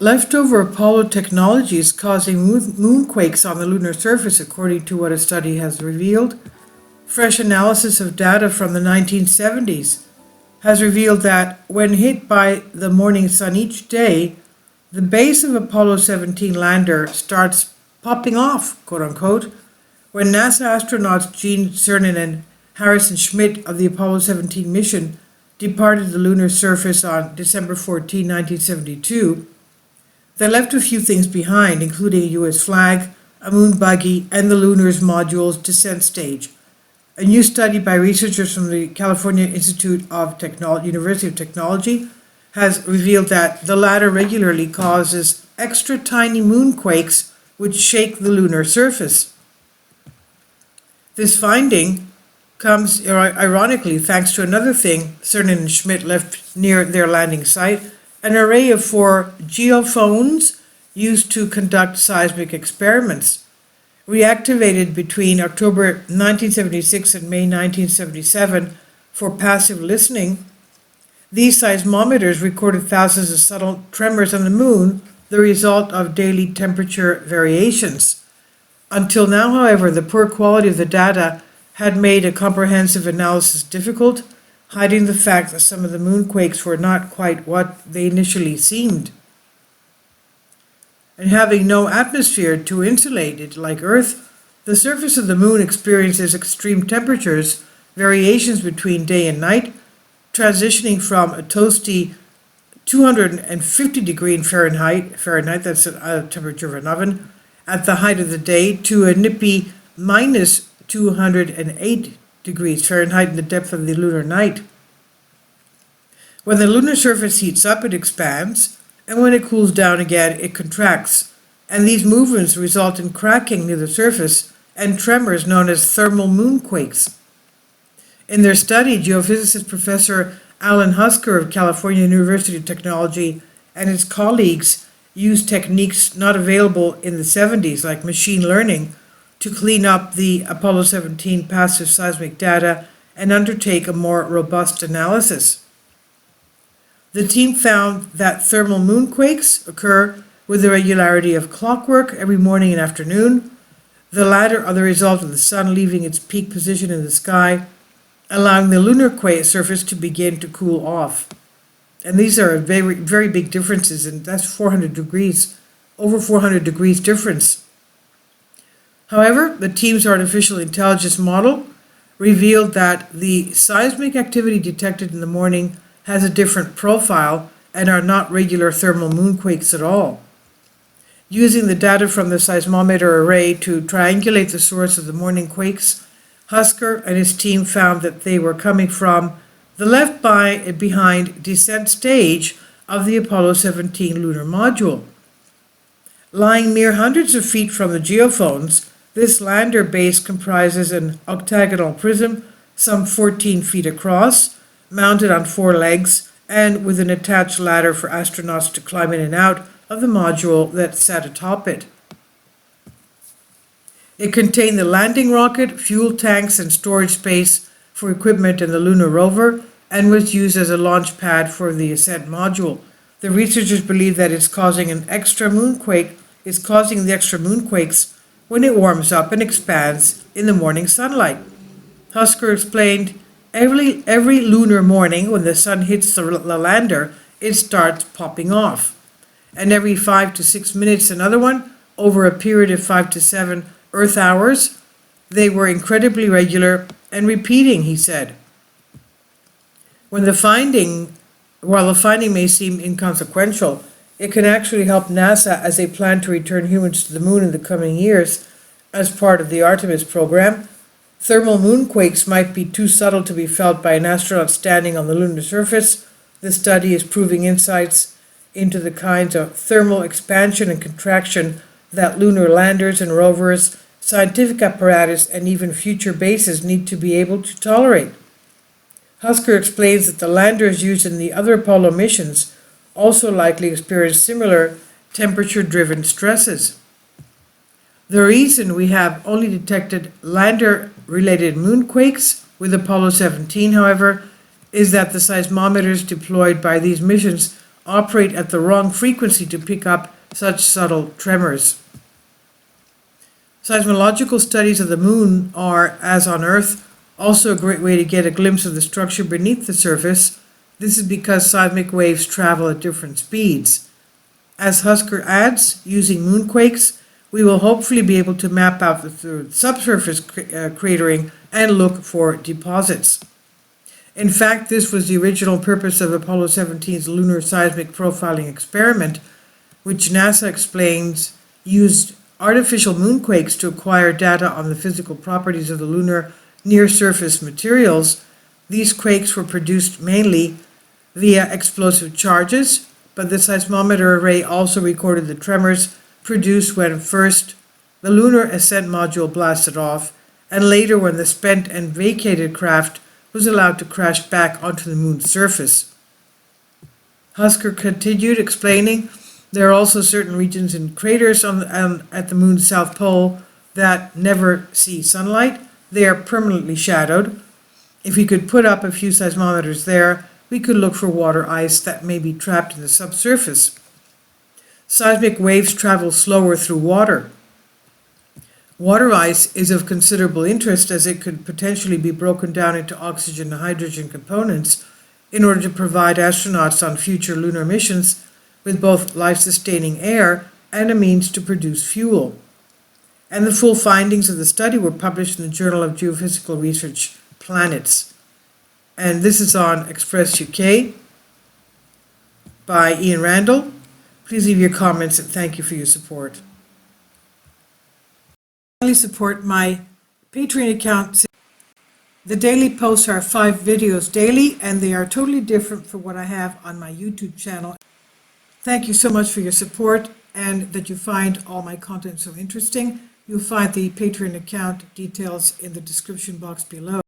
Leftover Apollo technology is causing moonquakes on the lunar surface, according to what a study has revealed. Fresh analysis of data from the 1970s has revealed that when hit by the morning sun each day, the base of Apollo 17 lander starts popping off, quote unquote. When NASA astronauts Gene Cernan and Harrison Schmitt of the Apollo 17 mission departed the lunar surface on December 14, 1972, they left a few things behind, including a US flag, a moon buggy, and the Lunar's module's descent stage. A new study by researchers from the California Institute of University of Technology has revealed that the latter regularly causes extra tiny moonquakes which shake the lunar surface. This finding comes ironically thanks to another thing Cernan and Schmitt left near their landing site, an array of 4 geophones used to conduct seismic experiments. Reactivated between October 1976 and May 1977 for passive listening, these seismometers recorded thousands of subtle tremors on the moon, the result of daily temperature variations. Until now, however, the poor quality of the data had made a comprehensive analysis difficult, hiding the fact that some of the moonquakes were not quite what they initially seemed. And having no atmosphere to insulate it like Earth, the surface of the moon experiences extreme temperatures, variations between day and night, transitioning from a toasty 250 degree Fahrenheit, that's a temperature of an oven, at the height of the day, to a nippy minus 208 degrees Fahrenheit in the depth of the lunar night. When the lunar surface heats up, it expands, and when it cools down again, it contracts. And these movements result in cracking near the surface and tremors known as thermal moonquakes. In their study, geophysicist Professor Alan Husker of California University of Technology and his colleagues used techniques not available in the 70s, like machine learning, to clean up the Apollo 17 passive seismic data and undertake a more robust analysis. The team found that thermal moonquakes occur with the regularity of clockwork every morning and afternoon. The latter are the result of the sun leaving its peak position in the sky, allowing the lunar surface to begin to cool off. And these are very, very big differences, and that's 400 degrees, over 400 degrees difference. However, the team's artificial intelligence model revealed that the seismic activity detected in the morning has a different profile and are not regular thermal moonquakes at all. Using the data from the seismometer array to triangulate the source of the morning quakes, Husker and his team found that they were coming from the left behind descent stage of the Apollo 17 lunar module. Lying mere hundreds of feet from the geophones, this lander base comprises an octagonal prism some 14 feet across, mounted on 4 legs, and with an attached ladder for astronauts to climb in and out of the module that sat atop it. It contained the landing rocket, fuel tanks, and storage space for equipment in the lunar rover, and was used as a launch pad for the ascent module. The researchers believe that it's causing the extra moonquakes when it warms up and expands in the morning sunlight. Husker explained, every lunar morning when the sun hits the lander, it starts popping off. And every 5 to 6 minutes another one, over a period of 5 to 7 Earth hours. They were incredibly regular and repeating, he said. While the finding may seem inconsequential, it can actually help NASA as they plan to return humans to the moon in the coming years as part of the Artemis program. Thermal moonquakes might be too subtle to be felt by an astronaut standing on the lunar surface. This study is proving insights into the kinds of thermal expansion and contraction that lunar landers and rovers, scientific apparatus, and even future bases need to be able to tolerate. Husker explains that the landers used in the other Apollo missions also likely experience similar temperature-driven stresses. The reason we have only detected lander-related moonquakes with Apollo 17, however, is that the seismometers deployed by these missions operate at the wrong frequency to pick up such subtle tremors. Seismological studies of the moon are, as on Earth, also a great way to get a glimpse of the structure beneath the surface. This is because seismic waves travel at different speeds. As Husker adds, using moonquakes, we will hopefully be able to map out the subsurface cratering and look for deposits. In fact, this was the original purpose of Apollo 17's lunar seismic profiling experiment, which NASA explains used artificial moonquakes to acquire data on the physical properties of the lunar near-surface materials. These quakes were produced mainly via explosive charges, but the seismometer array also recorded the tremors produced when first the lunar ascent module blasted off, and later when the spent and vacated craft was allowed to crash back onto the moon's surface. Husker continued, explaining there are also certain regions in craters at the moon's south pole that never see sunlight. They are permanently shadowed. If we could put up a few seismometers there, we could look for water ice that may be trapped in the subsurface. Seismic waves travel slower through water. Water ice is of considerable interest as it could potentially be broken down into oxygen and hydrogen components in order to provide astronauts on future lunar missions with both life-sustaining air and a means to produce fuel. And the full findings of the study were published in the Journal of Geophysical Research, Planets. And this is on Express UK by Ian Randall. Please leave your comments and thank you for your support. Finally, support my Patreon account. The daily posts are 5 videos daily, and they are totally different from what I have on my YouTube channel. Thank you so much for your support and that you find all my content so interesting. You'll find the Patreon account details in the description box below.